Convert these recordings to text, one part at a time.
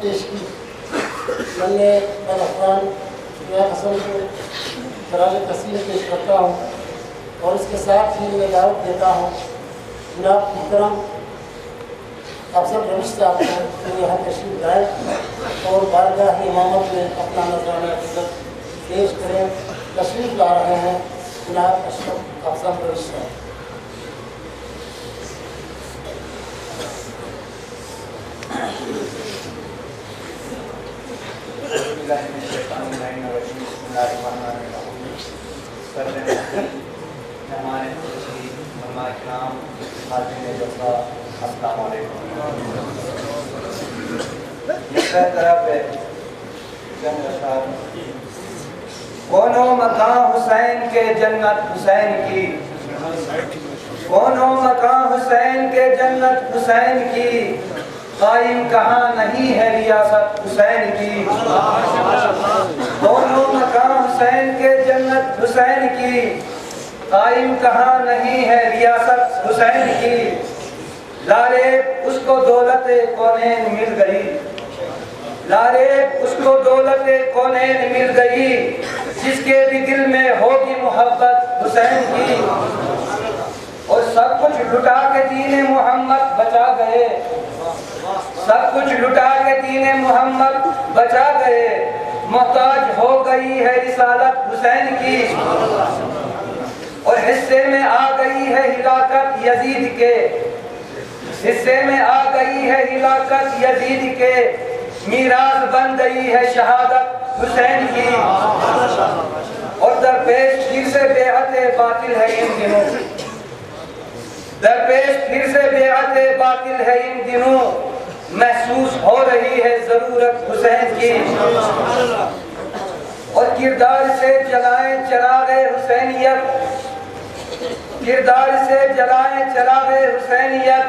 पेश की मैंने अफगान हसन को खराज तस्वीर पेश करता हूँ और इसके साथ ही मैं दावत देता हूँ जनाब मुहतरम अफसर रवीश साहब को यहाँ तशरीफ लाए और बारगाह इमामत में अपना नजराना इज़्ज़त पेश करें। तशरीफ ला रहे हैं जनाब अफसर रवीश साहब। कौनो मकान हुसैन के जन्नत हुसैन की, कौनो मकान हुसैन के जन्नत हुसैन की, कायम कहाँ नहीं है रियासत हुसैन की। कौनो मकान हुसैन के जन्नत हुसैन की, कायम कहाँ नहीं है रियासत हुसैन की। लारे उसको दौलत कौनैन मिल गई, लारे उसको दौलत कौनैन मिल गई, जिसके भी दिल में होगी मोहब्बत हुसैन की। और सब कुछ लुटा के दीने मोहम्मद बचा गए, सब कुछ लुटा के दीने मोहम्मद बचा गए, मोहताज हो गई है रिसालत हुसैन की। और हिस्से में आ गई है हिलाकत यजीद के, हिस्से में आ गई है हिलाकत यजीद के, मीरास बन गई है शहादत हुसैन की। और दरपेश फिर से बेअते बातिल है इन दिनों, दरपेश फिर से बेअते बातिल है इन दिनों, महसूस हो रही है जरूरत हुसैन की। और किरदार से जलाएं चरागे हुसैनियत, किरदार से जलाएं चरागे हुसैनियत,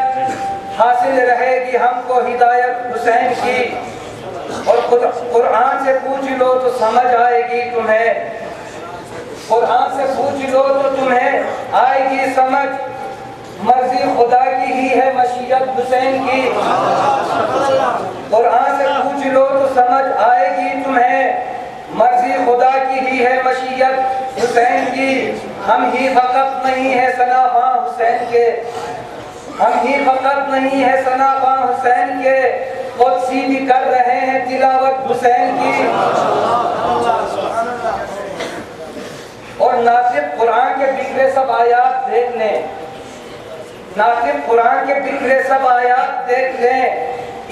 हासिल रहेगी हमको हिदायत हुसैन की। और कुरान से पूछ लो तो समझ आएगी तुम्हें, कुरान से पूछ लो तो तुम्हें आएगी समझ, मर्जी खुदा की ही है मशीयत हुसैन की। कुरान से पूछ लो तो समझ आएगी तुम्हें, मर्जी खुदा की ही है मशीयत हुसैन की। हम ही फकत नहीं है सनाफा हुसैन के, हम ही फकत नहीं है सनाबा हुसैन के, कुदसी भी कर रहे हैं तिलावत हुसैन की। और नासिब कुरान के बिखरे सब आयात देख लें, नासिब कुरान के बिखरे सब आयात देख लें,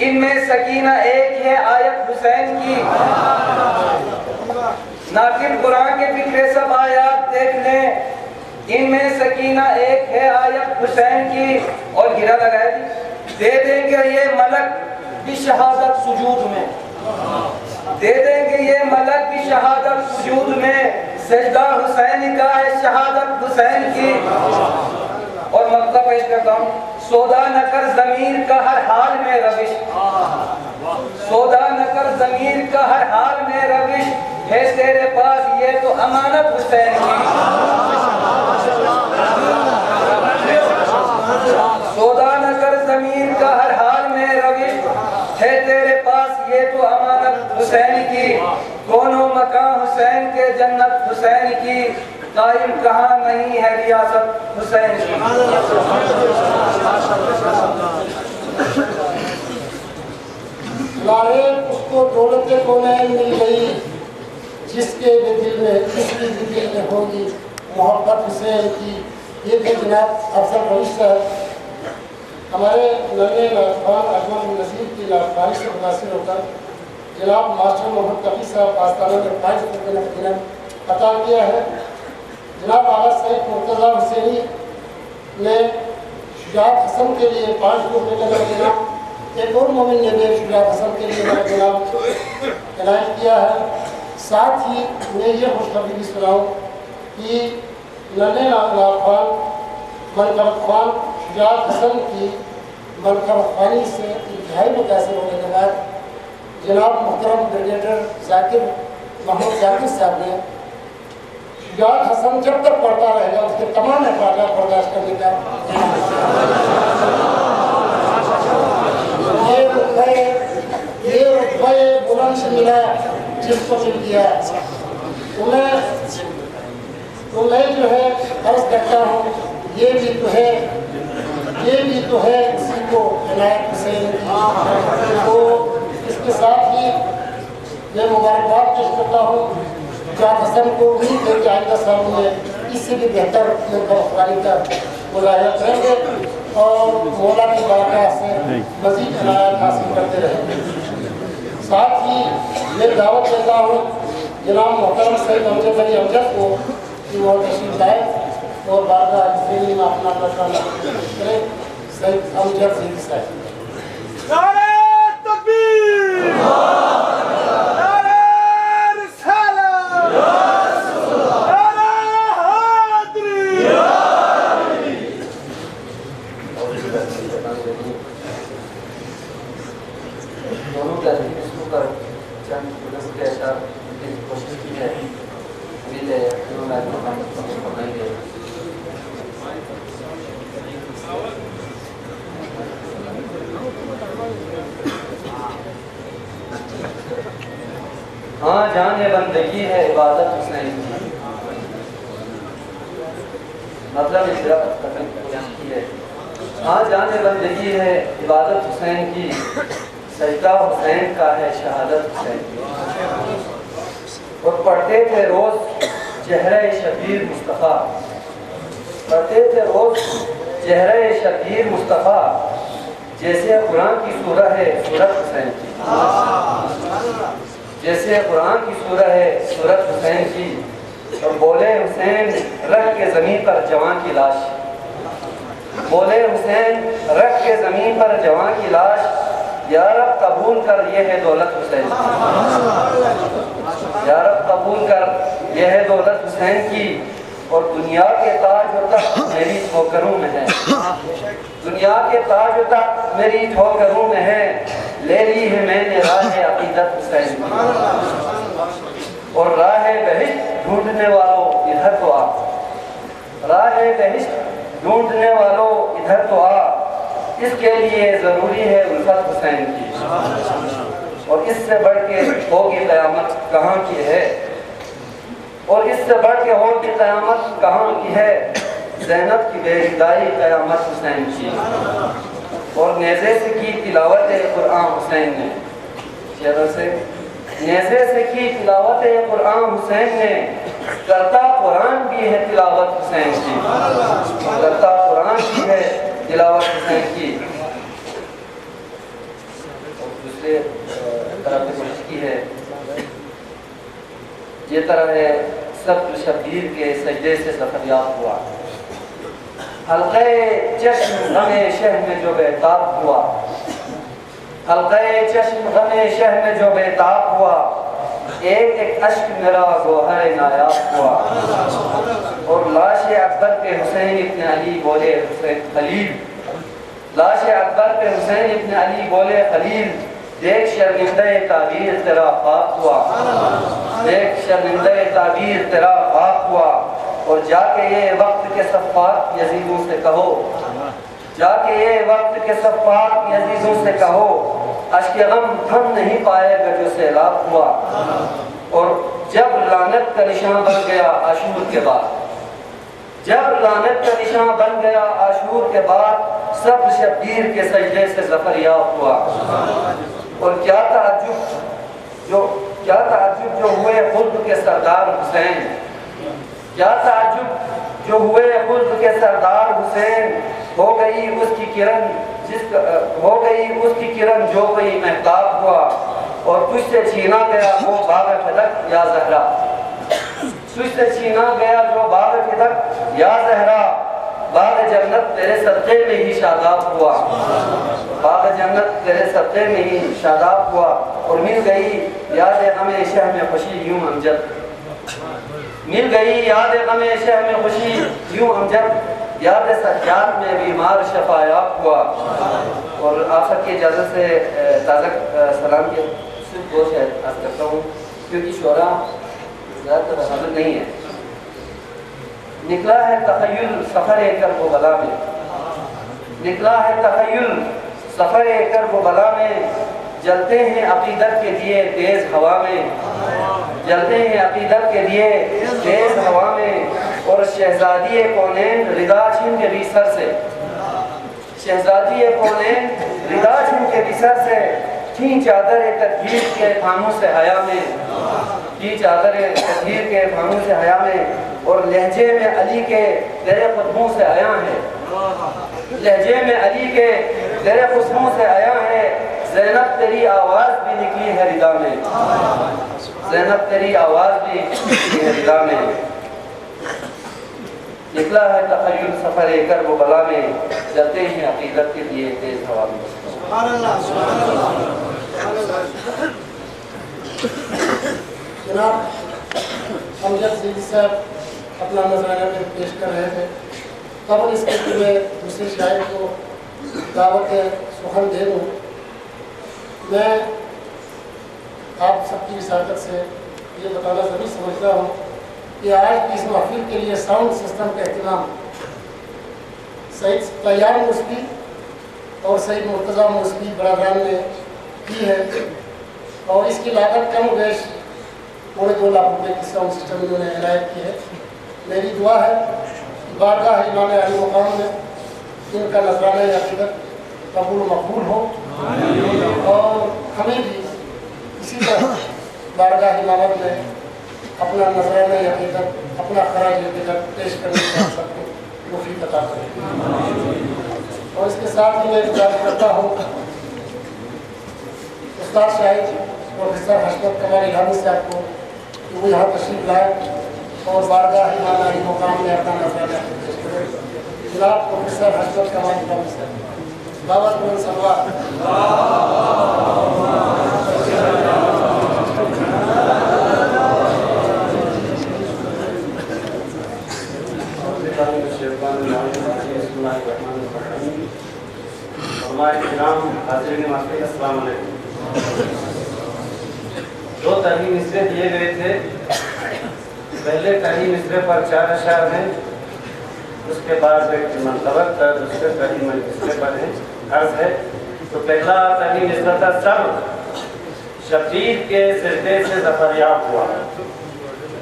इनमें सकीना एक है आयत हुसैन की। नासिब कुरान के बिखरे सब आयात देख लें, इनमें सकीना एक है आयत हुसैन की। और गिरा लगाया जी, दे देंगे ये मलक की शहादत सुजूद में, दे देंगे ये मलक की शहादत सुजूद में, सजदा हुसैन का है शहादत हुसैन की। और मक्ता पेश करता हूँ, सौदा न कर ज़मीर का हर हाल में रविश, सौदा न कर ज़मीर का हर हाल में रविश, है तेरे पास ये तो अमानत हुसैन की। सौदा न कर ज़मीर का हर हाल में रविश, है तेरे पास ये तो अमानत हुसैन की। दोनों मकान हुसैन के जन्नत हुसैन की, कायम कहाँ नहीं है रियासत हुसैन की। लारे उसको दौलत कौनैन मिल गई, जिसके भी दिल में, किसी भी दिल में होगी मोहब्बत हुसैन की। ये थे जनाब अफसर रईस साहब, हमारे नन्हे नाज़बान अजमल नसीर की नाज़बानी से मुतासिर होकर जनाब मास्टर मोहम्मद कबीर साहब आस्ताना में 5 रुपये इनाम अता किया है। जनाब आगा सैयद मुर्तज़ा हुसैनी ने शुजात हसन के लिए 5 रुपये का इनाम, एक और मोमिन ने भी शुजात हसन के लिए इनाम ऐलान किया है। साथ ही मैं ये खुशखबरी भी सुनाऊँ कि नन्हे नाज़बान मनकबत खान शुजात हसन की मनकबत खानी से इंतहाई मुतासिर होने के बाद जनाब मुहतरम ब्रिगेडियर जाकिर मोहम्मद जाकिर साहब ने शुजात हसन जब तक पढ़ता रहेगा उसके तमाम अखराजात बर्दाश्त करने का ये रुतबे बुलंद मिला जिसको मिल गया। तुम्हें जो है अर्ज करता हूँ, ये भी तो है इसी को इनायत हुसैन की। तो इसके साथ ही मैं मुबारकबाद पेश करता हूँ शुजात हसन को। उम्मीद है कि आइंदा सालों में इससे भी बेहतर अफगानी का मुजाहिरा करेंगे और मौला की बरकत से मज़ीद इनायत हासिल करते रहेंगे। साथ ही मैं दावत देता हूँ जनाब मोहतरम सैयद अमजद अली अमजद को कि वो तशरीफ लाए और बारगाह हुसैनी में अपना प्रचार करें। सैयद अमजद सिद्दीकी साहब। नारे तकबीर, नारे रिसालत, नारे हैदरी। दोनों क्लासिफिकेशनों पर चंद गुलस्त के अशार की कोशिश की है। उम्मीद है उन्होंने आज बनाएंगे। हाँ जाने बंदगी है इबादत हुसैन की, मतलब की है। हाँ जाने बंदगी है इबादत हुसैन की, सजदा हुसैन का है शहादत हुसैन की। और पढ़ते थे रोज चेहरे शबीर मुस्तफ़ा, पढ़ते थे रोज चेहरे शबीर मुस्तफ़ा, जैसे कुरान की सूरह है सूरत हुसैन की, जैसे कुरान की सूरह है सूरत हुसैन की। और बोले हुसैन रख के ज़मीन पर जवान की लाश, बोले हुसैन रख के ज़मीन पर जवान की लाश, या रब कबूल कर ये है दौलत हुसैन की, या रब कबूल कर ये है दौलत हुसैन की। और दुनिया के ताज और तख्त मेरी ठोकरों में है, दुनिया के ताज और तख्त मेरी ठोकरों में है, ले ली है मैंने राह अकीदत हुसैन की। और राह बहिश्त ढूंढने वालों इधर तो आ, राह बहिश्त ढूंढने वालों इधर तो आ, इसके लिए ज़रूरी है उल्फत हुसैन की। और इससे बढ़ के होगी क़यामत कहाँ की है, और इससे बढ़ के होगी क़यामत कहाँ की है। ज़ैनब की बेरिदाई क़यामत हुसैन की, और नेज़े से की तिलावत कुरान हुसैन ने, शेरों से नेज़े से की तिलावत कुरान हुसैन ने, करता कुरान भी है तिलावत हुसैन की, करता कुरान भी है तिलावत हुसैन की। और दूसरे तरफ की है, ये तरह है सब्र शबीर के सजदे से ज़फ़रयाब हुआ, हल्क़े चश्म गमे शह में जो बेताब हुआ, हल्क़े चश्म गमे शह में जो बेताब हुआ, एक एक अश्क मेरा गोहर नायाब हुआ। और लाश अकबर पे हुसैन इब्न अली बोले हुसैन खलील, लाश अकबर पे हुसैन इब्न अली बोले खलील, देख शर्मिंदे ताबीर तेरा ख्वाब हुआ, देख शर्मिंदे ताबीर तेरा ख्वाब हुआ। और जाके ये वक्त के सफ़ात यजीदों से कहो, जाके ये वक्त के सफ़ात यजीदों से कहो, अश्क गम थम नहीं पाएगा जो सैलाब हुआ। और जब लानत का निशान बन गया आशूर के बाद, जब लानत का निशान बन गया आशूर के बाद, सब शब्बीर के सजदे से ज़फ़रयाब हुआ। और क्या ताज्जुब जो हुए खुद के सरदार हुसैन, क्या ताज्जुब जो हुए खुद के सरदार हुसैन, हो गई उसकी किरण हो गई उसकी किरण जो कोई महताब हुआ। और तुझसे छीना गया वो बाग फलक या ज़हरा, तुझसे छीना गया जो बाग फलक या ज़हरा, बाग जन्नत तेरे सदक़े में ही शादाब हुआ, बाग जन्नत तेरे सदक़े में ही शादाब हुआ। और मिल गई याद गमे शह में खुशी यूं अमजद, मिल गई याद गमे शह में खुशी यूं अमजद, याद सज्जाद में बीमार शफायाब हुआ। और आखिर की इजाज़त से ताज़ा सलाम के सिर्फ दो शेर अर्ज़ करता हूँ, क्योंकि शोरा ज़्यादातर हाज़िर नहीं है। निकला है तख़य्युल सफ़र कर्ब व बला में, निकला है तख़य्युल सफ़र कर्ब व बला में, जलते हैं अक़ीदत के दिए तेज़ हवा में, जलते हैं अक़ीदत के दिए तेज़ हवा में। और शहज़ादी कौनैन रिदा छीन के भी सर से, शहज़ादी कौनैन रिदा छीन के भी सर से, थी चादर तकदीर के खामों से हया में, थी चादर तकदीर के खामों से हया में। और लहजे में अली के तेरे खुतबों से आया है, लहजे में अली के तेरे खुतबों से आया है, ज़ैनब तेरी आवाज़ भी निकली है रिदा में, ज़ैनब तेरी आवाज़ भी निकली है रिदा में। निकला है तख़य्युल सफ़र कर्ब व बला में, जलते हैं अक़ीदत के लिए तेज़ हवा में। जनाब अमजद सिद्दीकी साहब अपना नजराना पेश कर रहे थे, तब इसके लिए दूसरे शायर को दावत सुखन दे दूँ। मैं आप सबकी विसाकत से ये बताना ज़रूरी समझता हूँ कि आज की इस महफिल के लिए साउंड सिस्टम का अहतमाम सईद तैयार मुस्की और सईद मुर्तज़ा मुस्की बरादरान ने की है, और इसकी लागत कम बेश $2.25 लाख की साउंड सिस्टम इन्होंने इनायत की है। मेरी दुआ है कि बारगाह इमाम अली मुकाम में इनका नजराना अक़ीदत कबूल मकबूल हो, और हमें भी इसी तरह बारगाह इमामत में अपना नजराना अक़ीदत, अपना खराज अक़ीदत पेश करने की सबको तौफ़ीक़ अता करें। और इसके साथ ही मैं गुज़ारिश करता हूँ उस्ताद शाहिद प्रोफेसर हशमत कमाल इल्हामी साहब को कि वो यहाँ तशरीफ़ लाए और बारगाह इमाम अली मुकाम में अपना नजराना पेश करें। जनाब प्रोफेसर हशमत कमाल इल्हामी साहब, दावत में सलवार। दो तहरीर मिसरे दिए गए थे। पहले तहरीर मिसरे पर 4 अशार हैं, उसके बाद मंतबक का दूसरे तहरीर मिसरे पर है अर्ज है। तो पहला तहरीर मिसरा था सब शब्बीर के सिरदे से ज़फ़रयाब हुआ।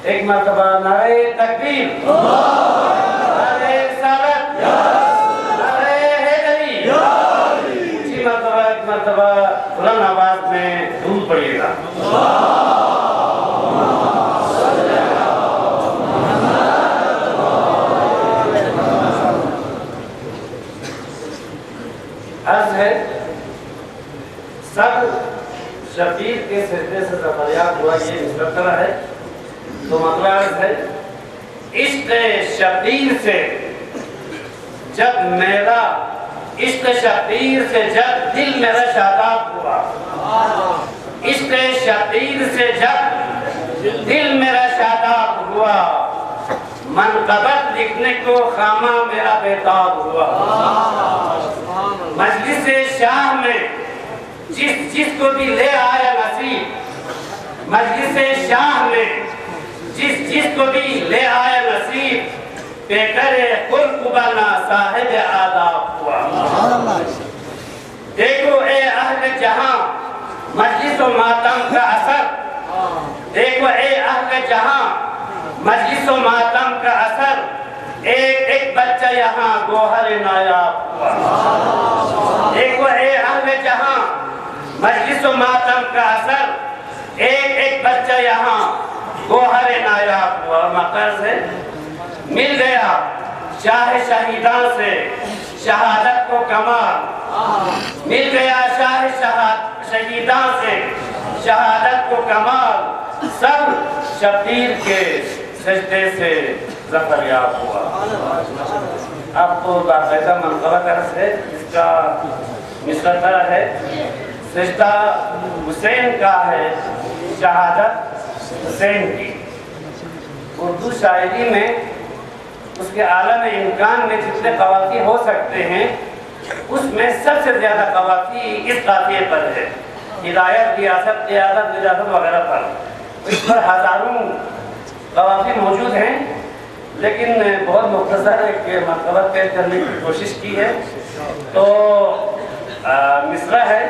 एक मरतबा नारे तकबीर, नारे मरतबा बुलंद आवाज में दूध पड़िएगा। अर्ज है सब शबीर के सिरते से जफरियात हुआ, ये मुस्तकरा है। तो मतलब अर्ज है इश्क शबीर से जब मेरा इश्क शबीर से जब दिल मेरा शादाब हुआ, इश्क शबीर से जब दिल मेरा शादाब हुआ, मनक़बत लिखने को खामा मेरा बेताब हुआ। मजलिस शाह में जिसको भी ले आया नसीब, मजलिस शाह में जिसको भी ले आया नसीब, बेकरे खुल्क बना साहिब आदाब हुआ। देखो ए अहले जहां मजलिस व मातम का असर, देखो ए अहले जहां मजलिस व मातम का असर, एक एक बच्चा यहाँ गोहर नायाब हुआ। देखो ए अहले जहां मजलिस व मातम का असर, एक एक बच्चा यहाँ गोहर नायाब हुआ। मकर से मिल गया शाह शहीदान से शहादत को कमाल, मिल गया शाह शहीदान से शहादत को कमाल, सब शबीर के सजदे से ज़फ़रयाब हुआ। अब तो बाकायदा मनक़बा अर्ज़ है, इसका मिसरा है सजदा हुसैन का है, शहादत हुसैन की। उर्दू शायरी में उसके आलम इम्कान में जितने कवाफी हो सकते हैं, उसमें सबसे ज़्यादा कवाफी इस काफ़िये पर है, हिदायत, रियासत, क़ियादत, विरासत वगैरह पर। इस पर हज़ारों कवाफी मौजूद हैं, लेकिन बहुत मुख्तसर एक मरतबा पेश करने की कोशिश की है। तो मिसरा है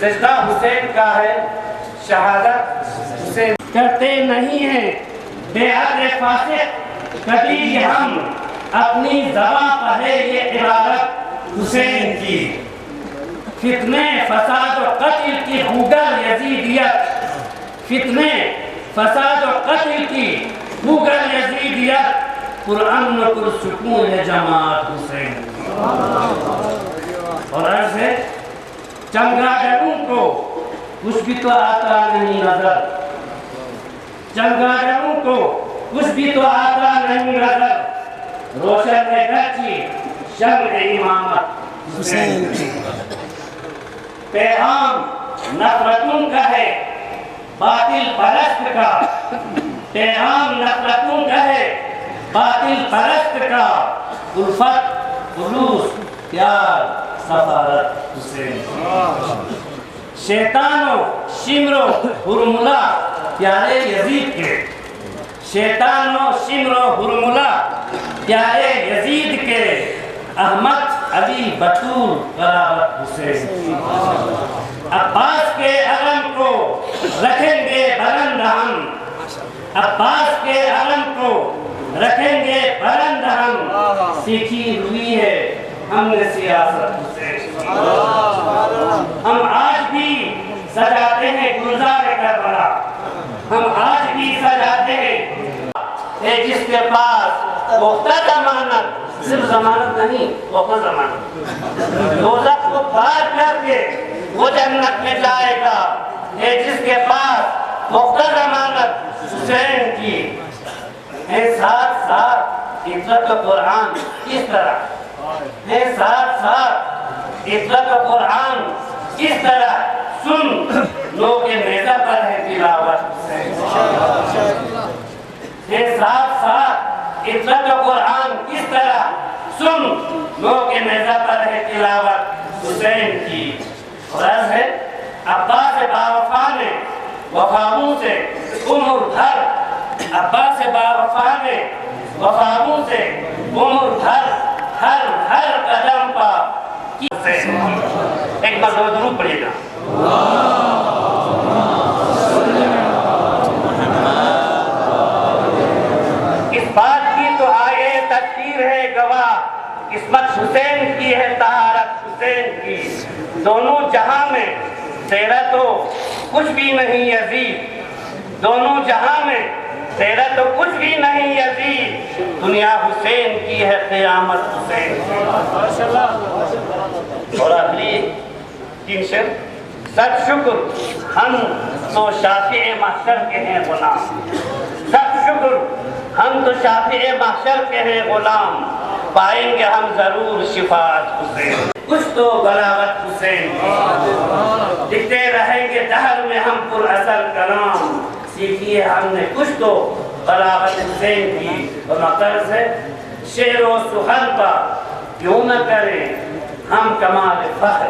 सजदा हुसैन का है, शहादत हुसैन करते नहीं हैं बेअद्ल फासिक कभी हम, अपनी ज़बां पर है ये इबारत हुसैन की। फितने फसाद और कत्ल की गूगल यजीदियत, फितने फसाद और कत्ल की गूगल यजीदियत, कुरान और पुरसुकून है जमात हुसैन। और अर्ज़ है चमगादड़ों को कुछ भी तो आता नहीं नजर, चमगादड़ों को कुछ भी तो आता नहीं नजर, रोशन है गच्ची शम्र इमामत हुसैन की। पैगाम नफरतों का है बातिल परस्त का, पैगाम नफरतों का है बातिल परस्त का, उल्फत खुलूस प्यार सफारत हुसैन। शैतानो शिमरो हुरमुला प्यारे यजीद के, शैतानो शिमरो हुरमुला प्यारे यजीद के, अहमद अली बतूल करावत हुसैन। अब्बास के अलम को रखेंगे बुलंद हम, अब्बास के अलम को रखेंगे बुलंद हम, सीखी हुई है हमने सियासत हुसैन। हम आज भी सजाते हैं गुलजार करबला, हम आज भी सजाते हैं जिसके पास पुख्ता जमानत, सिर्फ जमानत नहीं पुख्ता जमानत, दोज़ख को पार करके वो जन्नत में जाएगा, जिसके पास पुख्ता जमानत हुसैन की। साथ साथ इज़्ज़त कुरान किस तरह है, साथ साथ इज़्ज़त कुरान किस तरह, सुन लोग नेज़ा पर है तिलावत है, साथ साथ इज़्ज़त कुरान किस तरह, सुन लोग नेज़ा पर है तिलावत हुसैन की। और है अब्बास बावफा ने वफाओं से उम्र भर, अब्बास बावफा ने वफाओं से उम्र भर हर हर कदम पर एक बार जरूर पड़ेगा। इस बात की तो आगे तकदीर है गवाह, किस्मत हुसैन की है तहारत हुसैन की। दोनों जहां में तेरा तो कुछ भी नहीं यजीद, दोनों जहां में तेरा तो कुछ भी नहीं यजीद, दुनिया हुसैन की है क़यामत हुसैन की। और आखिरी 3 शेर। सब शुक्र हम तो शाफ़िए महशर के हैं गुलाम, सब शुक्र हम तो शाफ़िए महशर के हैं गुलाम, पाएंगे हम जरूर शिफाअत हुसैन। कुछ तो बलागत हुसैन की, लिखते रहेंगे दहर में हम पुरअसर कलाम, सीखी है हमने कुछ तो बलागत हुसैन की। और मकसद है शेर व सुखन पर क्यों न करें हम कमाल फख्र,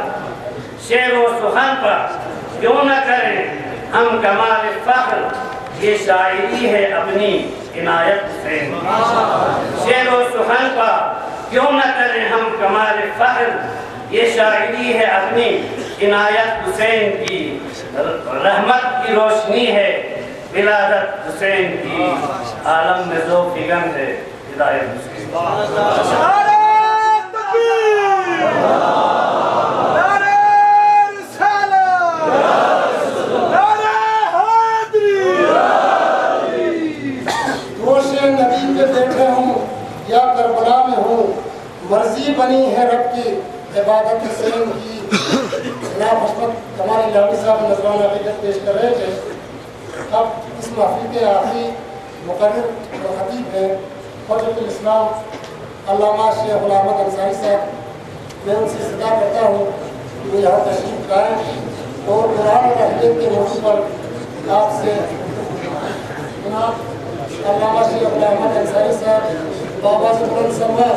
शेर व सुखन पर क्यों न करें हम कमाल फख्र, ये शायरी है अपनी इनायत हुसैन। शेर व सुखन पर क्यों न करें हम कमाल फख्र, ये शायरी है अपनी इनायत हुसैन की। रहमत की रोशनी है विलादत हुसैन की, आलम में जो फिगन है हिदायत हुसैन। नारे तकबीर, नारे रिसालत, नारे हैदरी। गोशे नबी के बेटे हूँ या करबला में हूँ, मर्जी बनी है रब की इबादत हुसैन की। जनाब हज़रत कमाल लाड़ी साहब नजरान अक़ीदत पेश कर रहे थे। अब इस महफिल के आखिरी मुक़र्रिर और खतीब हैं फ़ज़लुल इस्लाम अल्लामा शेख गुलाम अहमद अंसारी साहब। मैं उनसे सदा करता हूँ कि वो यहाँ तशरीफ़ लाएँ और कुरान और अक़ीदत के मौजू पर आपसे जनाब अल्लामा शेख गुलाम अहमद अंसारी साहब बाबा से बुलंद समा।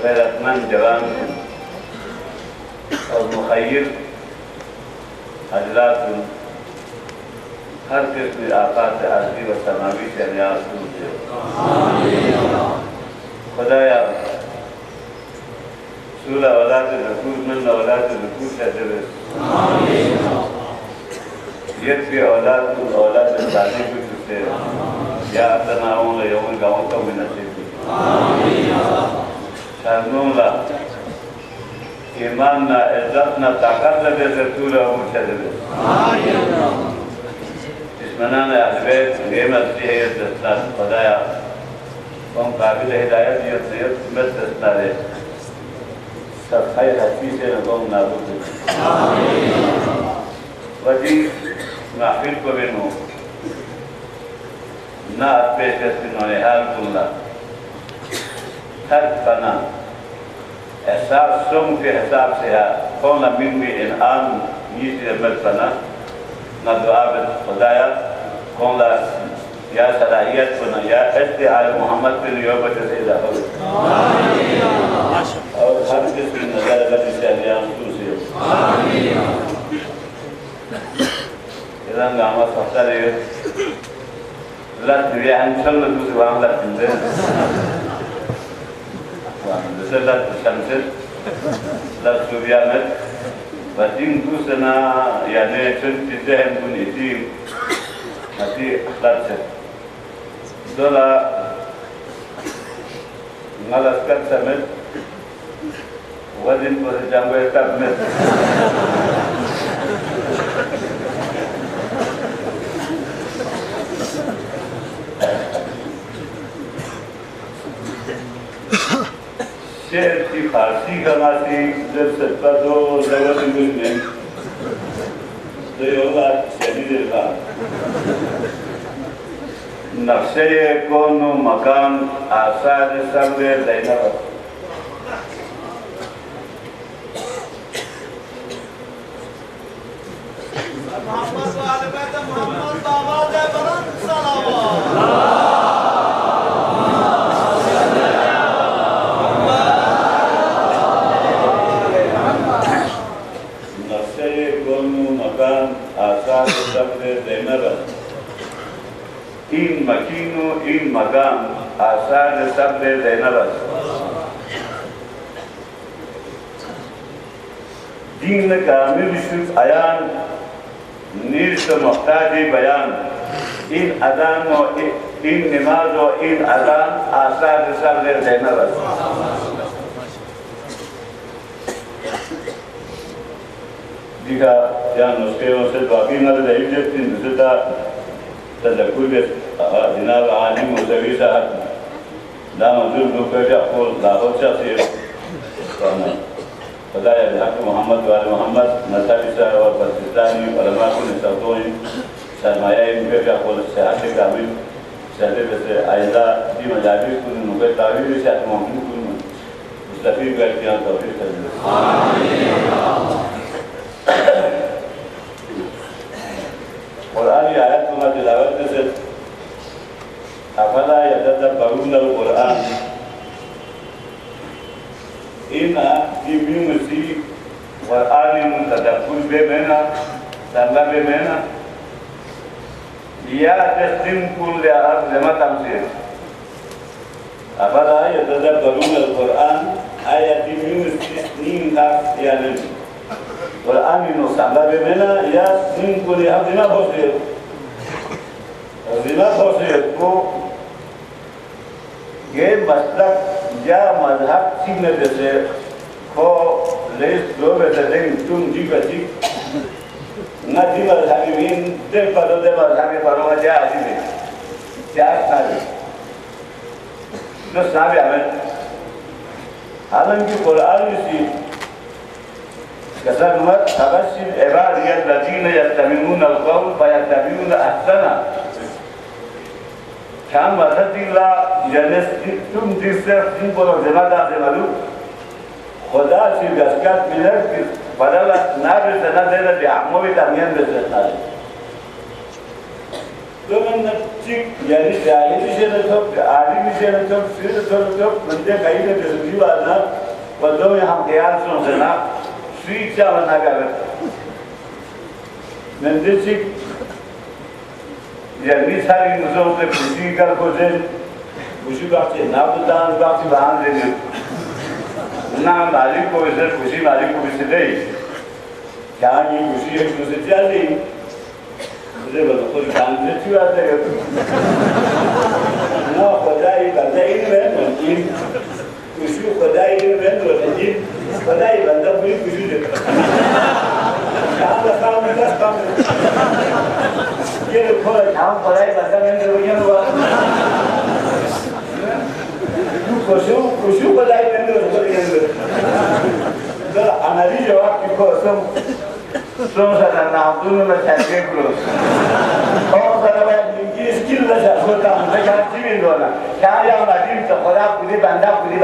गैरतमंद जवान और मुखय्यर हजरात हर किस्म आफात आर्जी व समावी से नियाज दूर से खुदाया सूला औलाद रसूल मन औलाद रसूल से दे यद भी औलाद शादी भी तुझसे या तनाओं ले यौन गाँव का भी नसीब शानूला ईमान ना इज्जत ना ताकत लगे रसूल और मुशद्दिद इसमना ने अहलबैत नेमत है दस्ता खुदाया कौन काबिल हिदायत ये मत दस्ता है सब खैर हकीम से कौन नाबूद वजी महफिल को बिनो ना पेश करने हाल कुल्ला हर फना एहसास सोम के हिसाब से है कौन अमीन में इनाम ये चीज़ मत फना ना दुआ बद खुदाया कौन ला या सलाहियत को ना या इस्तेआल मोहम्मद के लिए बच्चे से इजाफा और हर किस्म नजर लगी से अलियाम तुझसे इधर गामा सफ्तार है लत दिया अंचल में दूसरे वाम लत दिंदे वाम दूसरे लत शमशेर لسوريانت ودين دوسنا يعني شنت ذهن بنيتي هذه أخلاق دولا ngalas kan samet wadin por jambe tabmet शेर की फारसी कमाती जब सत्ता दो जगत में तो योगा शरीर का नक्शे कौन मकान आसार सबले देना मोहम्मद वाले बैत मोहम्मद आवाज़ है बुलंद सलावत in makino in magam asar sabde zainabas din kamil shuf ayan nish muhtaji bayan in adan o in namaz o in adan asar sabde zainabas diga ya nos quedó se babina de ibn zida تذكر جناب عالم مسوي ساعد لا منظور بكرة أقول لا هو شخصي فدايا الحق محمد وآل محمد نسابي ساعد والباكستاني ولما كن يستخدمون سرمایه بكرة أقول ساعد كامل ساعد بس أيضا في مجالس كن نقول تعبير ساعد ممكن كن مستفيد بكرة توفيق قرآن آيات ما تلاوت نسل أفلا يتدبرون القرآن إن بمسي قرآن تدبر بمنا سنبا بمنا يا تسلم كل أرض لما تمسير أفلا يتدبرون القرآن آيات بمسي نين يعني قرآن إنه سامع بمنا يا من كل هذا بوسير هذا بوسير کو ये मसलक या मजहब सीन जैसे को लेस दो बेटे तुम जी बची न जी मजहबी इन दे मजहबी परो जा आदि में क्या सारे तो साबे हमें हालांकि कुरान में كذا نمط تبشر عبادي الذين يستمعون القول فيتبعون أحسنه كان وقت الله جنس तुम जिससे तुम बोलो जमादा से मालूम खुदा से गस्कत मिलर कि बदला ना भी सना देना दियामो भी तमियन बेचता है तो मन चिक यानी जाहिर से न तो आदमी से न तो फिर तो बंदे कहीं ने जरूरी बात ना बंदों में हम तैयार सुन ना स्वीचा बना कर नंदिचिक यानी सारी मुझे उसे खुशी कर खोजे खुशी बात से ना बुदान बात से बाहर देने ना मालिक को इधर खुशी मालिक को इसे दे क्या ये खुशी एक दूसरे चली मुझे बोलो कोई काम से क्यों आते हैं ना खुदाई खुदाई में खुशी खुदाई में खुदाई बंदा पूरी खुशी दे काम ये देखो काम खुदाई बंदा में रोइया हुआ खुशी खुदाई में रोइया तो हमारी जवाब की कोसम सोचा ना दोनों में चलते क्लोज और सारा ये स्किल ना होता है क्या चीज़ दोना क्या यार नाजिम तो खुदा पूरी बंदा होने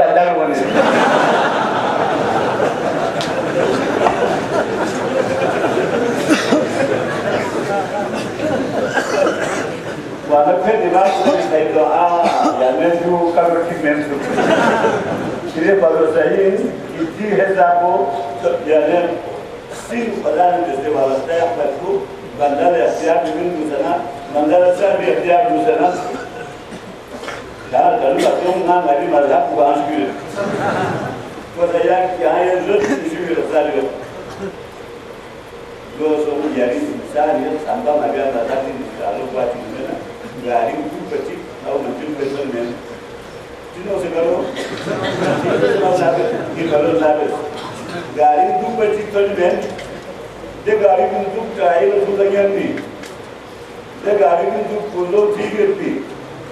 वाला फिर दिमाग में नहीं तो यानी जो करो कि मैं तो ये भरोसा ही किसी है साबो यानी सिर्फ खुदा ने जैसे वाला है आपको बंदा ने अख्तियार बिन दूसरा बंदा ने भी अख्तियार दूसरा यार कल बच्चों ना मेरी मज़हब को आंच की وزيان كأي زوج يشوي رسالة لو سووا يعني إنسان يسمى ما بين ذاتي على قواتي منا غاري كل بتي أو نجيب بيسون من جنو سكرو جنو سابر كيلو سابر غاري كل بتي كل من ده غاري كل كاي لو سودا يمي ده غاري كل كلو تيجي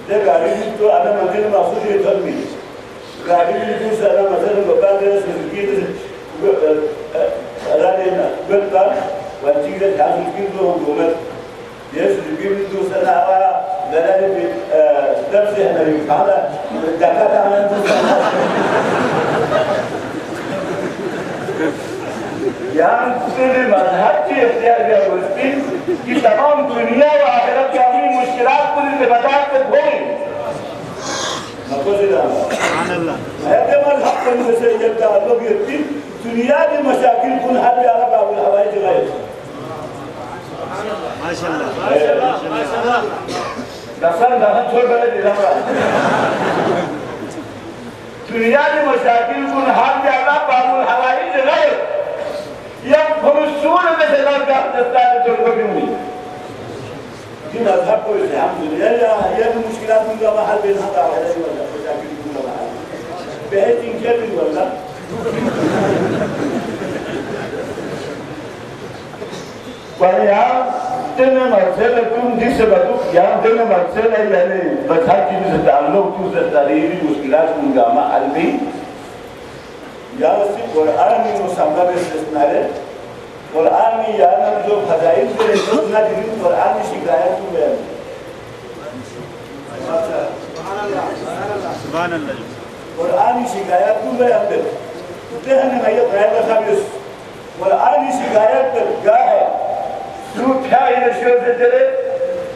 ده غاري كل أنا مجنون ماسودي يترمي غاري كل سنة مثلا بقى سنجيد أرانا بنتان وانتيجة هذا الكيلو دومت يس الكيلو دو سنة غاري درس هنا يفعله دكتور عمل دو سنة यहाँ से मजहब की इख्तियार किया मुस्लिम कि तमाम दुनिया व आखिरत की अपनी मुश्किलात को बता कर धोए هذا ما الحق المسيح يبدأ الله يبتين دنيا دي مشاكل كل حد يعرف أبو الحوائج غير ما شاء الله ما شاء الله ما شاء الله दसन दसन छोड़ कर दे रहा दुनिया की मशाकिल कुल हाथ जाना बाबुल हवाई जगह या फरुसूल में से लग गया दस्तार छोड़ कर भी في مذهب كويس الحمد لله هي المشكلات من قبل حل بين هذا وهذا ولا مشاكل من قبل حل بهذه إنجاز ولا पर यहाँ तेरे मर्ज़े तुम जिस बतूक यहाँ तेरे मर्ज़े यानी बता कि जिस ताल्लुक तू से तारीरी मुश्किलात मुंगामा अलबी या उसी कुरान में मुसम्मा में इस्तेमाल कुरान में याना जो फजाइल के जो ना दिन कुरान में शिकायत हुए हैं सुभान अल्लाह कुरान में शिकायत हुए हैं तो हमें ये ड्राइवर साहब कुरान में शिकायत क्या है सूट क्या इन शोर से चले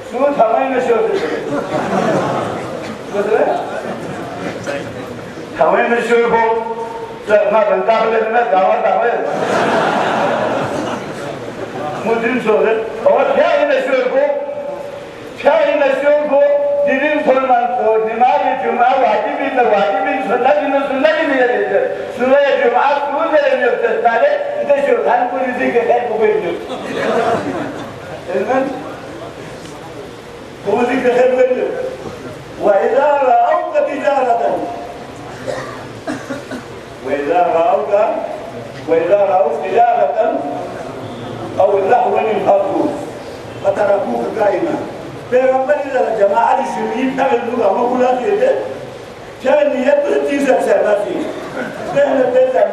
सूट हमें शोर से चले मतलब हमें शोर हो सर ना बनता है ना गाँव का है मुद्रिन शोर और क्या इन शोर को दिलिन फरमान तो दिमाग जुमा वाजिब सुन्नत नहीं है सुबह जुमा स्कूल में नहीं होते सारे इधर शोर खान को इसी के घर को भेज दो قولي كخير وجه وإذا رأوك تجارة وإذا رأوك تجارة أو اللهو انفضوا فتركوك قائما پیغمبر إذا جماعة الشرعيين تعمل لغة مقولات يده كان يبدو تيزة سرباتي نحن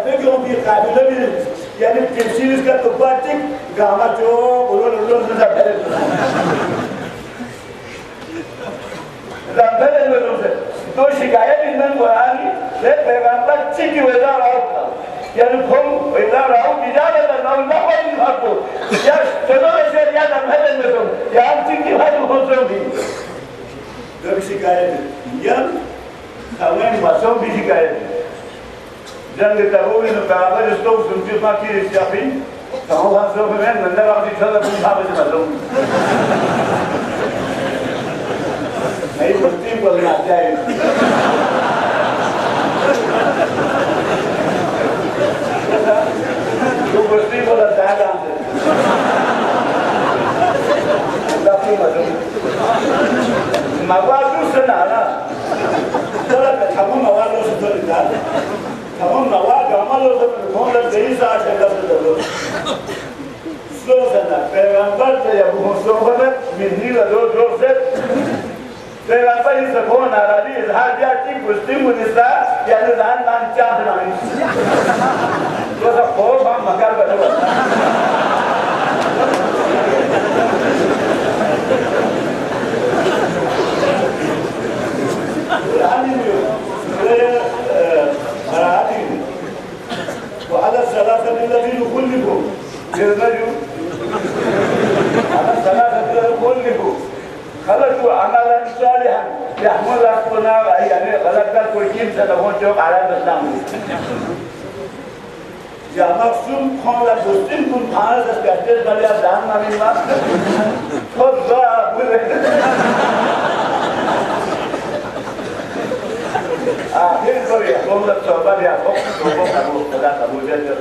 بيجون في قابلة من يعني التمثيل كتباتك قامت جو قولون اللون نزبه रंगले में तो शिकायत इनमें कुरानी ले पैगंबर चिकी वेदा राव यानी हम वेदा राव बिजारे तो ना ना कोई नहीं भागो या चलो ऐसे या रंगले में तो यार चिकी भाई हो सकती जब शिकायत यम हमें मसों भी शिकायत जंग तबू इन पैगंबर इसको सुनती बाकी जाफी तो हम सब में नंदा बाकी चला तुम साहब से मसों नहीं बस्ती बोलना चाहिए तो बस्ती बोला जाएगा काफी मजा मवादू सुना ना थोड़ा तमाम मवालों से थोड़ी जान तमाम मवाद अमलों से कौन लग गई साथ है कब से लोग स्लो सना पैगंबर से या मुसलमान मिनी वालों जो से पैगंबर इस को नाराजी इजहार किया कि मुस्लिम मुनिसा यानी दान दान चाहते नहीं तो सब बहुत हम मगर बने وعلى الثلاثة الذين خلفوا يرمجوا على الثلاثة الذين خلفوا خلقوا عملا صالحا يحمل أسقنا يعني خلقنا كل كيم سنقول جوب على الإسلام يا مقصود خالد دوستين كن خالد اسكتر بليا دان نامين ما خود ضاع بوله آخر كوريا كم دولت صحبت یا خوب دوم قبول خدا قبول کرده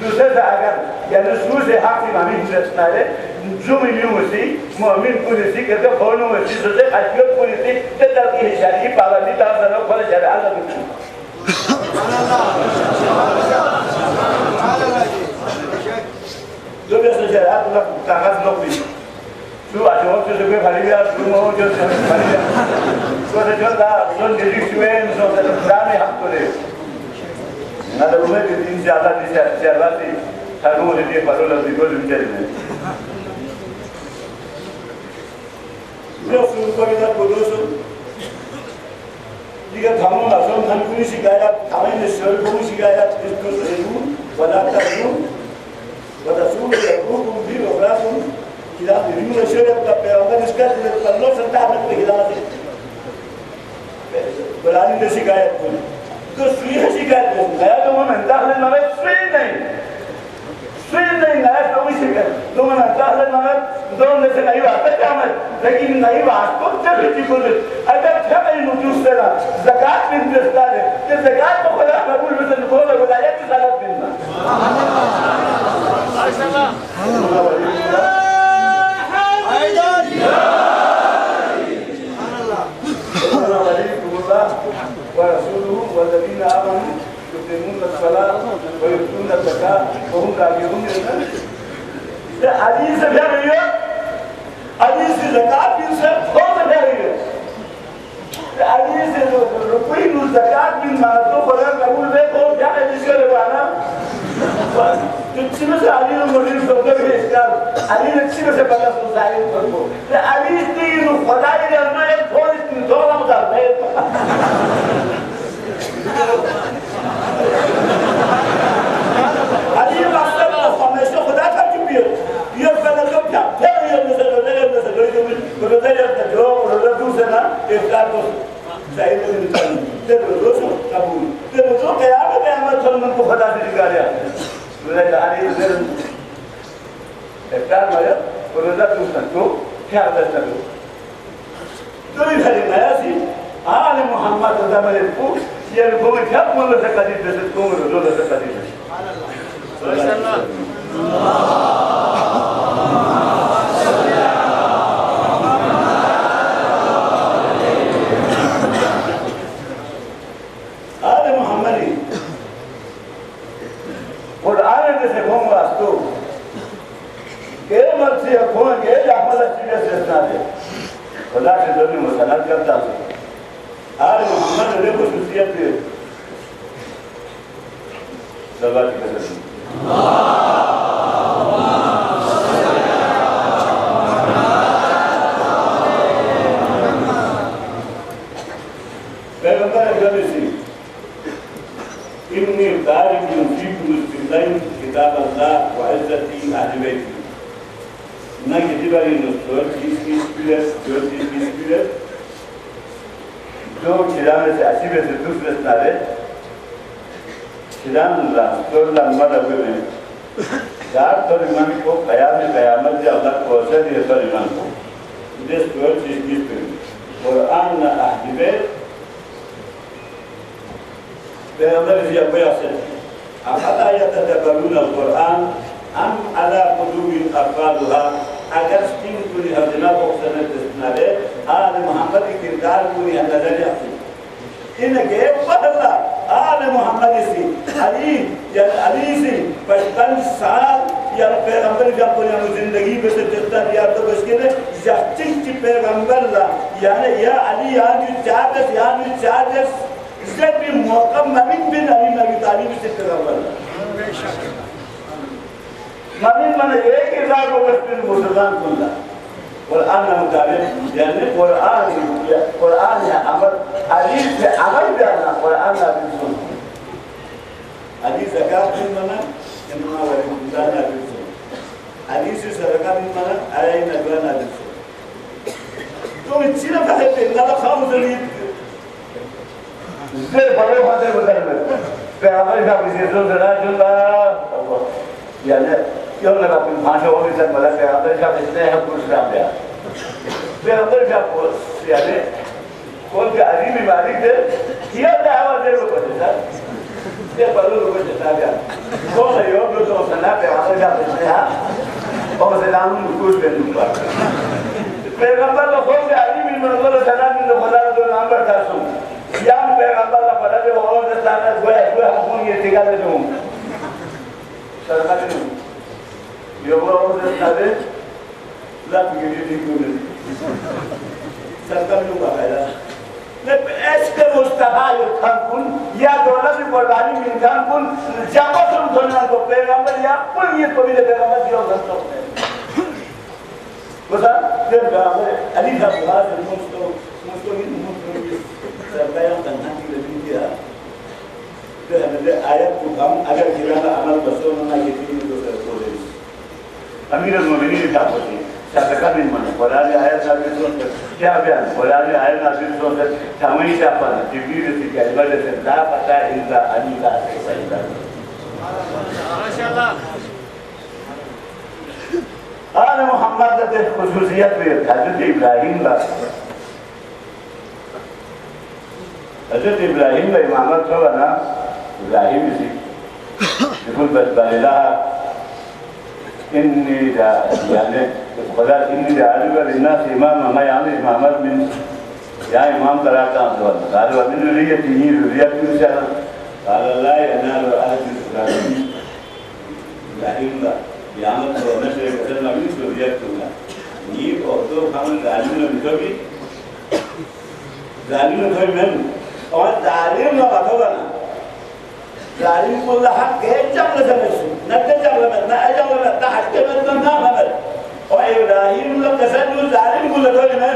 دوسره اگر یعنی سوز حقی مامین نشناله جومی میوسی مؤمن پولیسی که تو خونو میسی سوزه اشیاء پولیسی te ترقی شرعی پابندی دار زنو خود شرع الله میکنه دو بیست شرعات الله کاغذ لوگ بی تو اشیاء تو سوی خالیه تو مو جو خالیه تو جو دا زون دیگه شوین زون دانی حق کنه نادر اومد که این زیاده نیست شرعاتی خانم دیگه پارول دیگه می‌جنه Yo fui para dar poderoso. Diga thamon asam thankuni sigaya thamai ne shor ko sigaya isko zeru wala taru wala suru yaqubu bi wafratum kila rimu shor ka peygambər iskat ne Allah santahat ne hidayat Qur'an ne sigaya ko to sui sigaya gaya to man dakhil na sui नहीं नया तो इसी का तो मैं दाखिल मगर दोनों से नहीं आता क्या मैं लेकिन नहीं बात तो चल रही थी अगर क्या मैं नुजूस से ना ज़कात में इंतज़ार है कि ज़कात तो खुदा कबूल में से निकोल विलायत की सालत बिना माशाअल्लाह ورسوله والذين آمنوا يقيمون الصلاة ويؤتون الزكاة وهم راجعون إلى حديث بيرية حديث الزكاة بينسى خوف بيرية حديث ركوين الزكاة من ما تقول قبول بيكون جاء يشكر وانا تجسم سے علی المرید صدق کے اسکار علی نقشی سے پتہ سوسائٹی کو علی دین خدا نے اپنا ایک تھوڑی دولا مدار ہے علی مقصد ہمیشہ خدا کا چپی ہے یہ فنا تو کیا پھر یہ مثلا جو جو سے نا افطار کو صحیح نہیں تے روز قبول تے روز قیامت کو خدا سے نکالیا Mulai dari eftar maya, berusaha terus tentu, tiada tentu. Jadi dari mana sih? Ali Muhammad zaman itu, dia bukan siapa mula sekali bersatu, bukan dulu sekali. Ali Muhammad ini. Quran से घूम वास्तु के मर्जी कौन के अहमद चीज़ से सुना दे खुदा से दोनों मुसलमान करता है आज मोहम्मद ने को खुशियत दी सवाल करते हैं पैगंबर अगरसी इन्नी तारीख युसीबु बिल्लाहि किताब अल्लाह व इज्जती अहल बैती ना किसी बारी नुस्खोर किस पीरियड जो खिलाने से अच्छी वैसे दूसरे सारे खिलाने ला तो लंबा लगे में चार तो इमाम को क़यामत से अल्लाह को ऐसे दिए तो इमाम को जिस पर चीज़ पे कुरान ना अहदिबे पैगंबर जी अब्बे आसे अफला यतदब्बरून القرآن أم على قلوب أقفالها अगर स्टीम पूरी हज़ना बॉक्सने तस्नाले आल मोहम्मद की किरदार पूरी नजर आती इनके पहला आल मोहम्मद से अली से 55 साल या पैगंबर जब पूरी जिंदगी में से जितना दिया तो उसके ने जस्टिस पैगंबर ला यानी या अली यानी चार्जेस जब भी मौका ममीन बिन अली नबी तालिब से पैगंबर ममीन माने एक इज़ार को बस मुसलमान कुल्ला कुरान मुताबिक यानी कुरान या अमल अली से अमल करना कुरान ना बिल्कुल अली ज़कात बिन माना इन्ना वाली मुदाना बिल्कुल अली से ज़कात बिन माना आया नगरा ना बिल्कुल तो इतना पहले ना खाओ जलील से बड़े बातें बता रहे पैगंबर का विशेष जनाजुल्लाह यानी क्यों लगा कि भाषा वो भी सब बता पैगंबर का इतने हैं पुरुष राम यानी कौन के आदमी मालिक थे किया था आवाज दे लो पड़े सर ये पढ़ो लोग जता गया कौन है यो जो सना पे आवाज जाते हैं और से नाम कुछ भी नहीं पाता पैगंबर लोग कौन के आदमी मतलब सना में खुदा का नाम रखा सो या पैगंबर का पता है वो और सना गोया गोया हम ये दिखा दे दूं सरकार ने यो वो और सना दे लाभ के लिए नहीं सरकार लोग आया ने ऐसे मुस्तफा खान या दौलत कुर्बानी मिल खान जाको तुम दोनों को पैगंबर या कुल ये तो भी पैगंबर दिया होता है बता जब पैगंबर अली का बात मुस्तो सरकार तंहा की लगी दिया तो हमने आयत को हम अगर जिला अमल बसो ना ये तीन तो बोले अमीर मोमिनीन था बोली सरकार ने मन बोलाले आयत नाजिल तो क्या बयान बोलाले आयत नाजिल तो थामई चापा जिब्रील से क्या इबादत है ला पता इल्ला अली का सैयदा माशाअल्लाह आने मोहम्मद के खुसूसियत में हजरत इब्राहिम का इमामत होगा ना इब्राहिम जी बिल्कुल बस बालिला इन्नी यानी खुदा इन्नी जालिबा लिन्नास इमाम मैं यानी इमामत में या इमाम कराता हूँ तो قال ومن ذريته ذرية موسى قال لا ينال أحد الظالمين इब्राहिम का यामत को नशे करने वाली ذرية होगा ये और तो हम जालिम में कभी में और जालिम ना बताओ ना जालिम को लहक के जंगल से नट जंगल में ना जंगल में ताहट के में ना हमें और इब्राहिम लोग कैसे जो जालिम को लगाए में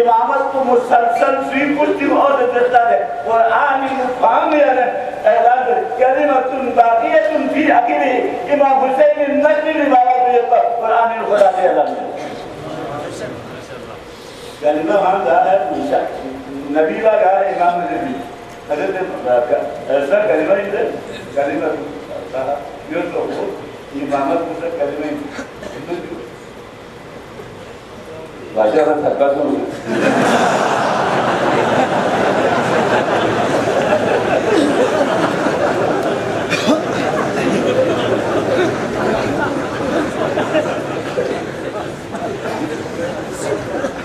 इमामत को मुसलसल स्वीप कुछ और देता है और आनी मुफाम में है ऐलान कलिमतुन बाक़ियतुन फी अक़ीदी इमाम हुसैन नजरी रिवायत है कुरान खुदा के ऐलान कलिमा हम दादा है नबी का है इमाम नबी हजरत ऐसा कलिमा ही है कलिमा यो तो इमामत से कलिमा वाजा का थका तो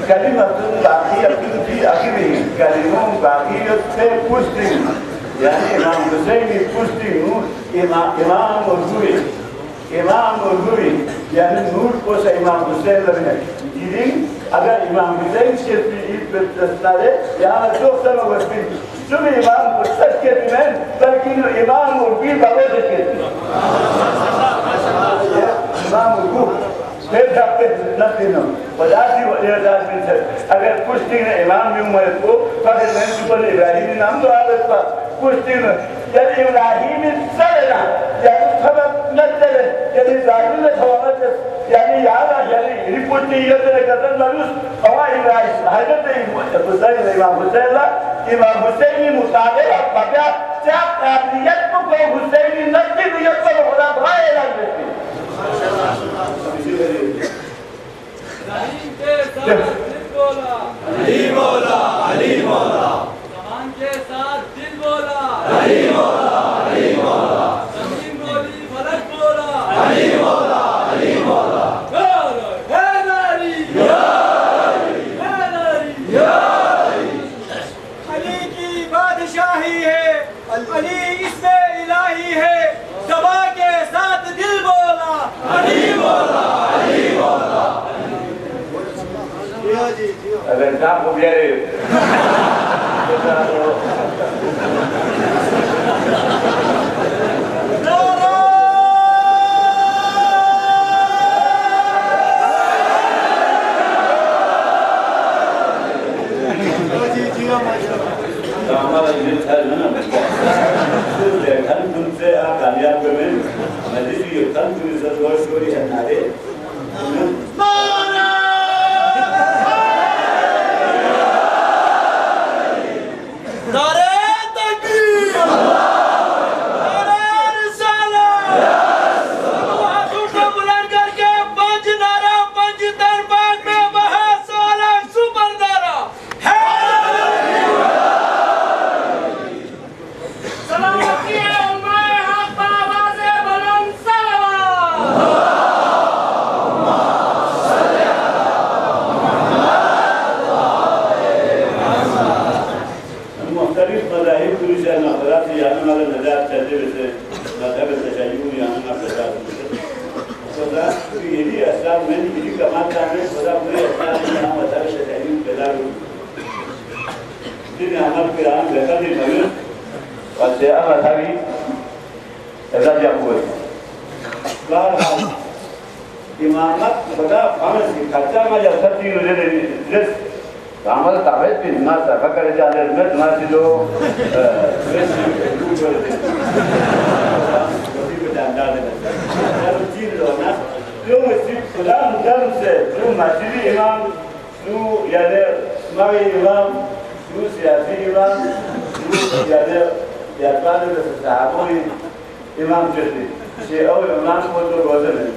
कलिमतुन बाक़ियतुन फी अक़ीदी कलिमों बाक़ियत से पुष्टि यानी इमाम हुसैन की पुष्टि इमाम उर्दुई यानी नूर को से इमाम हुसैन लगे जी अगर इमाम हुसैन के ईद पे दस्तारे यहाँ जो सब वस्ती जो भी इमाम मुस्तक के में बल्कि इमाम उर्दुई बगैर के इमाम उर्दू फिर जाते नतीनों वजाती वजात में से अगर कुछ दिन इमाम भी उम्र को फिर मैं सुपर इब्राहिम नाम तो आदत पर कुछ दिन जब इब्राहिम सरेना यानी खबर नजर यानी जाहिर में थवाना यानी याद आ यानी रिपोर्ट नहीं ये तेरे कदम लालूस हवा इब्राहिम हजरत इमाम हुसैन की मुताबिक पता क्या काबिलियत को हुसैन की नजरियत पर खुदा भाई ऐलान करते अली मौला अली मौला जहान के साथ दिल बोला अली मौला जमीन बोली फलक बोला अली मौला है नारी अली की बादशाही है अली इसमें इलाही है दबा के साथ दिल बोला अली मौला अगर काम को बिया रे हमारा ये था ना देखन तुमसे आ कामयाब में मजीद ये तन तुम से जोर शोरी है नारे खुदा यही असर में यही कमाता है खुदा पूरे असर में हम असर से नहीं पैदा हुए दिन अमल के आम देखा नहीं मगर और से अब अथावी ऐसा जब हुए बहरहाल इमामत खुदा हमें सिखाता है जब सच्ची जिस कामल ताबे बिना सफा करे जाने में तुम्हारे जो जो मस्जिद खुदा मुदम से जो मस्जिद इमाम जो यानी मावी इमाम जो सियासी इमाम जो यानी यात्रान में सहाबों इमाम चलते ये और इमाम को तो रोज़ में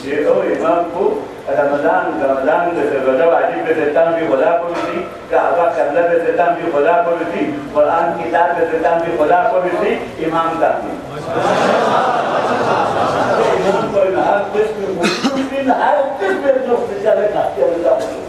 ये और इमाम को रमज़ान में से रोज़ा वाजिब में से ताम भी खुदा को भी काबा करने में से ताम भी खुदा को भी कुरान किताब में से ताम भी खुदा को भी इमाम ताम इमाम को हर किस्म मुस्लिम हर किस्म लोग चले खाते हैं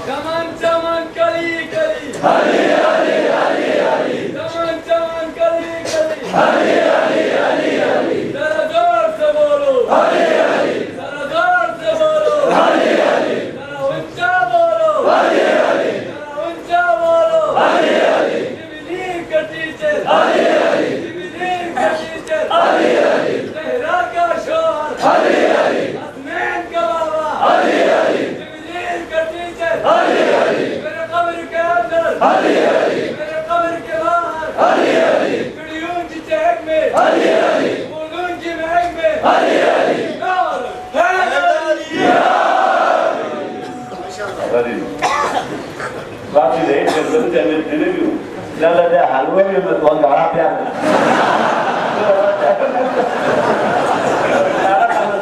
चमन चमन कली कली हरी हरी हरी हरी चमन चमन कली कली हरी हरी हरी हरी जरा जोर से बोलो हरी हरी जरा जोर से बोलो हरी हरी जरा ऊंचा बोलो हरी हरी जरा ऊंचा बोलो हरी हरी डिविनिंग का टीचर हरी हरी डिविनिंग का टीचर हरी हरी तेहरा का शोर हरी हरी असमैन का बाबा हरी हरी डिविनिंग का टीचर हरी हरी मेरे कब्र के अंदर हरी हरी मेरे कब्र के बाहर हरी हरी चिड़ियों की चहक में हरी हरी फूलों की महक में हरी हरी और हैदरिया गरीब बाकी रहे जब जब दिले भी ज़्यादा दे हलवे में मैं तो गाड़ा प्यार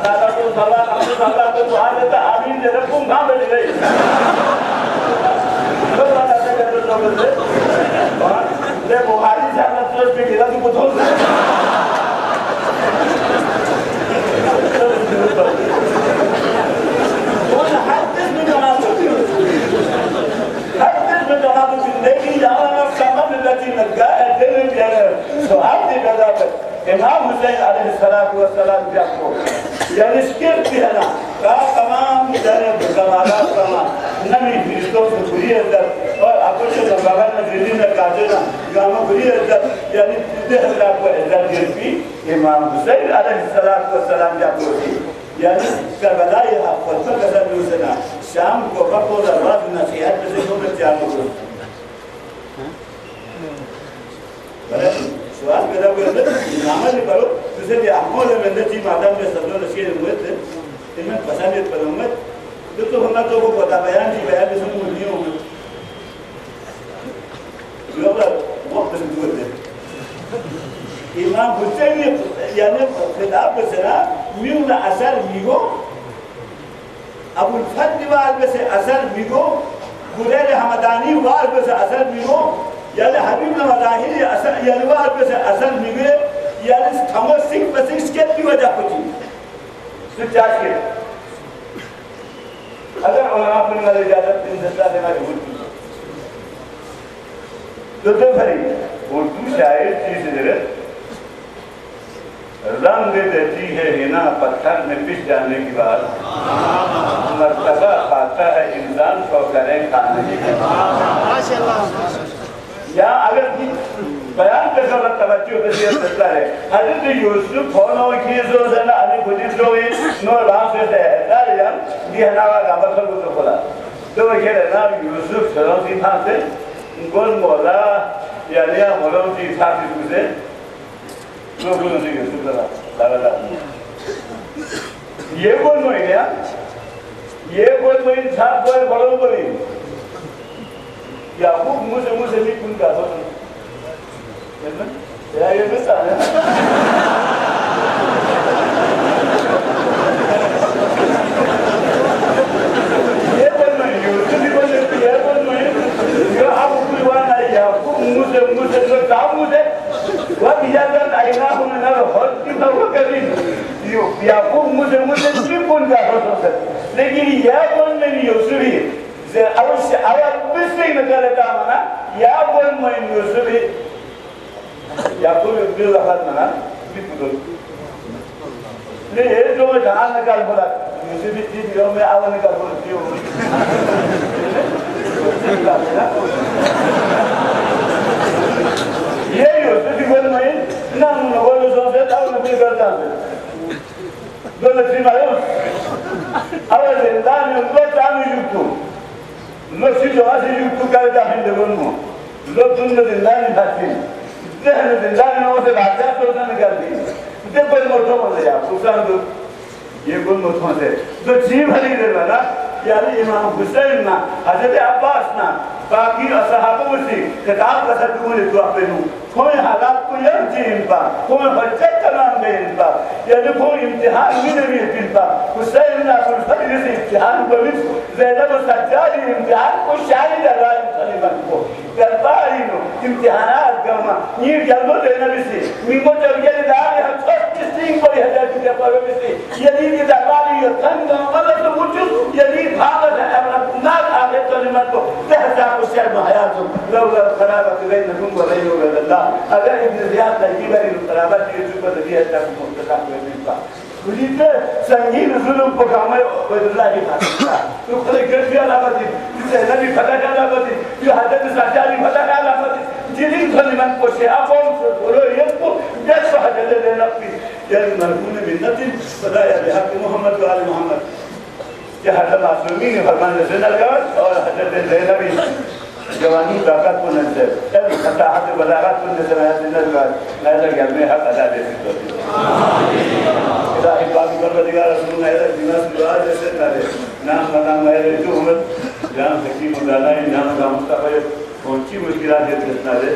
सारा तो साला तो आज तक आमीन दे रखूं कहाँ बैठ गई तो बात ऐसे कर रहे लोग से और दे बुहारी से अपना सोच भी गिरा तो कुछ हो इमाम हुसैन अलैहिस्सलाम को यानी स्किल भी है ना का तमाम कमालात तमाम नबी फरिश्तों से बुरी इज्जत और आपको से बगल में दिल्ली में काजे ना गांव में बुरी इज्जत यानी सीधे हजरत को इज्जत दी इमाम हुसैन अलैहिस्सलाम को यानी करबला यह फतवा कदम हुसैन शाम को वक्त और रात नसीहत में से दो में चार लोग सवाल पैदा हुए थे नामल करो जैसे कि अमोल में नती मादाम में सब लोग शेर हुए थे इनमें पसंद पर उम्मत तो हम तो वो पता बयान जी बयान में सुन नहीं हो जो वक्त से हुए थे इमाम हुसैन यानी खिताब में से ना म्यून असर मिगो अबुल फद्ल वाल में से असर मिगो गुरैर हमदानी वाल में से असर मिगो यानी हबीब नवाज़ाहिर असर यानी वाल में से असर मिगे यानी थमो सिंह बसिंग के की वजह कुछ सुचार के अगर आप ने वाले इजाजत इंतजार देना जरूर तो भाई उर्दू शायर चीज जरा रंग देती है हिना पत्थर में पिस जाने के बाद मर्तबा खाता है इंसान को करे खाने की या अगर बयान पे जरूरत तवज्जो बसियत करता है हजरत यूसुफ होनो की जो जना अली खुदी जो नो राम से है या ये हनावा गाबर को तो बोला तो ये ना यूसुफ सरों की था से गोल मोला या लिया मोलों की था से लोग नहीं यूसुफ लगा ये बोल नो या ये बोल नो इंसान को बड़ों बोली याकूब मुझे नहीं कुंका तो या ये बेसा है ये बोल नहीं यूसुफ भी बोल सकती है बोल नहीं ये आप कोई वाला याकूब मुझे जो काम मुझे वह इजाजत आईना होने ना हो कि तो वो कभी याकूब मुझे नहीं कुंका तो लेकिन यह बोल नहीं यूसुफ ही अवश्य आवाज बिस्ती में करता मना या बोल मोइन यूसुफ या कोई बिल वक्त मना बिल्कुल नहीं ये जो मैं जहाँ निकाल बोला मुझे भी चीज दियो मैं आवा निकाल बोला दियो ये हो तो दिगोल में ना नगोल जो से ताऊ नहीं करता है दो लक्ष्मी मारो अब जिंदा में उनको चालू युक्तु लो सी जो आज युक्तु करता है दिगोल में लो तुम जिंदा नहीं भाती इतने जिंदा में वो से बादशाह सोचना नहीं करती इतने कोई मोटो बोले यार दूसरा तो ये गुण मोटो से तो जीव हरी दे वाला यानी इमाम हुसैन ना हजरत अब्बास ना बाकी असहाबों से किताब का सदुल तो अपने कोई हालात को यह जीन पा कोई बच्चा तमाम में इनपा यानी कोई इम्तिहान भी नहीं है इनपा हुसैन ना फुर्सत से इम्तिहान को भी ज़ैनब सज्जादी इम्तिहान को शाहिद अल्लाह सलीमन को करतारी नो इम्तिहानात गमा ये जल्दो देना भी से मीमो जरिए दार हम सब किसिंग को हजार के पर भी से यदि के दरबारी ये तंग मतलब तो मुझ यदि भागत है अपना ना आगे सलीमन को तहजा को शर्म हया तो लौला खराबत गई न तुम वही हो अल्लाह अगर इब्न जियाद की बारी खराबत की जो पर दिया तक मुस्तका में का खुलीते संगीन जुल्म को काम है अल्लाह की बात तो खले कर दिया लाबती जिसे नबी फटा डाला बती ये हजरत सजाली फटा डाला बती जिलिन सलीमन को से अफोम बोलो ये को जस हजरत लेना पी यानी मरहूम बिन्नती खुदाया बिहक मोहम्मद व आले मोहम्मद ये हजरत मासूमी ने फरमान ज़िंदल का और हजरत ज़ैनबी जवानी ताकत को नजर तब फताहत बलागत को नजर आया ज़िंदल का नजर घर में हक अदा दे सकते हो आमीन इलाही पाक परवरदिगार रसूल मेरे बिना दुआ जैसे करे नाम बना मेरे जो उम्र जान हकीम खुदा नाम का मुस्तफा पहुंची मुश्किलात ये रचना दे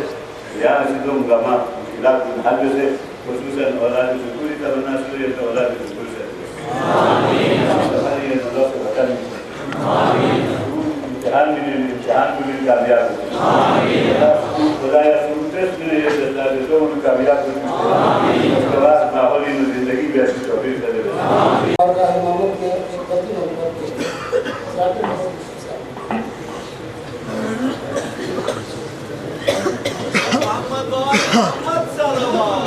या सिद्धों गमा मुश्किलात हल से खुसूसन औलाद की पूरी तमन्ना सूर्य तो औलाद की पूरी से आमीन हमारी अल्लाह से वतन आमीन इम्तिहान में इम्तिहान को भी कामयाब आमीन खुदाया सुरतेस में ये रचना दे तो उन कामयाब आमीन उसके बाद माहौली में जिंदगी भी अच्छी तौफीक दे आमीन और मोहम्मद के पति मोहम्मद के साथ मोहम्मद सल्लल्लाहु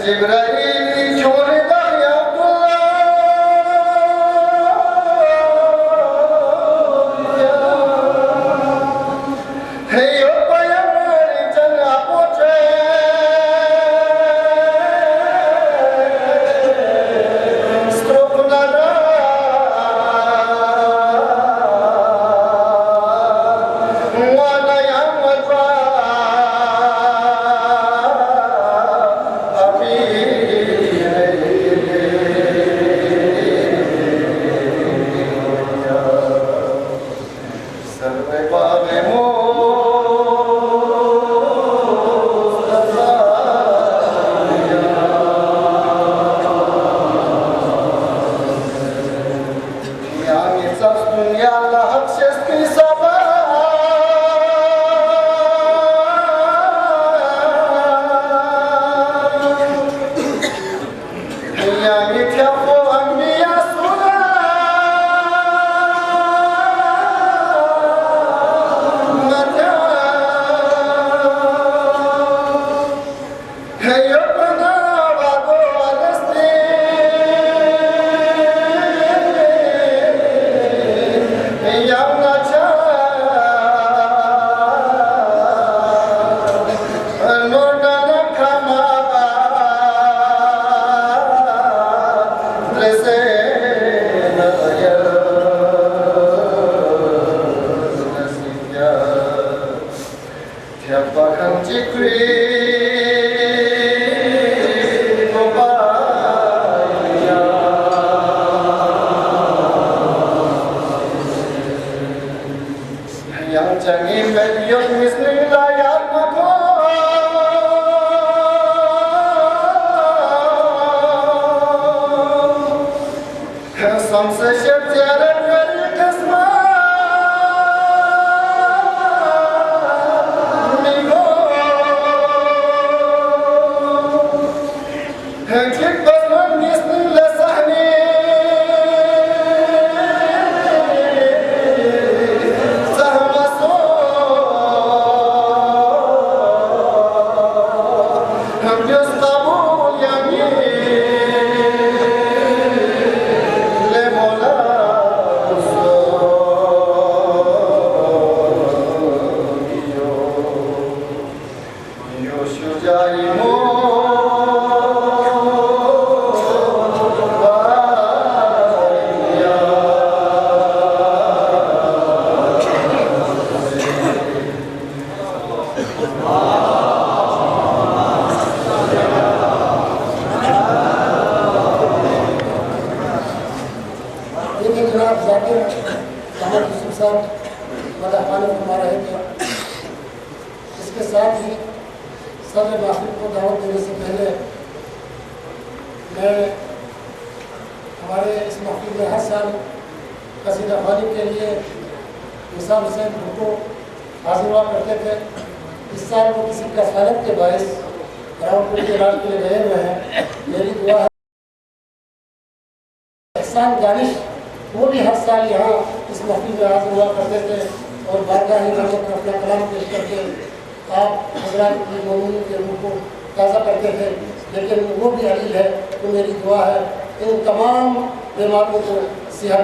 जिब्राइल छोड़ दया है यो पैगंबर जना पहुंचे स्ट्रोक नदा वाला यामत इसके साथ ही सदर महफिल को दावत देने से पहले मैं हमारे इस महफिल में हर साल कसीदा ख्वानी के लिए निसार हुसैन भुट्टो हाजिर हुआ करते थे। इस साल वो किसी कसालत के बायस रावलपुर के इलाज के लिए गए हुए हैं। मेरी दुआ है एहसान दानिश वो भी हर साल यहाँ इस महफिल में हाजिर हुआ करते थे और बारगाह रहमत में अपना कलाम पेश करके आप हज़रात की मौमून के रूह को ताज़ा करते थे। लेकिन वो भी अलील है। तो मेरी दुआ है इन तमाम बीमारियों को सेहत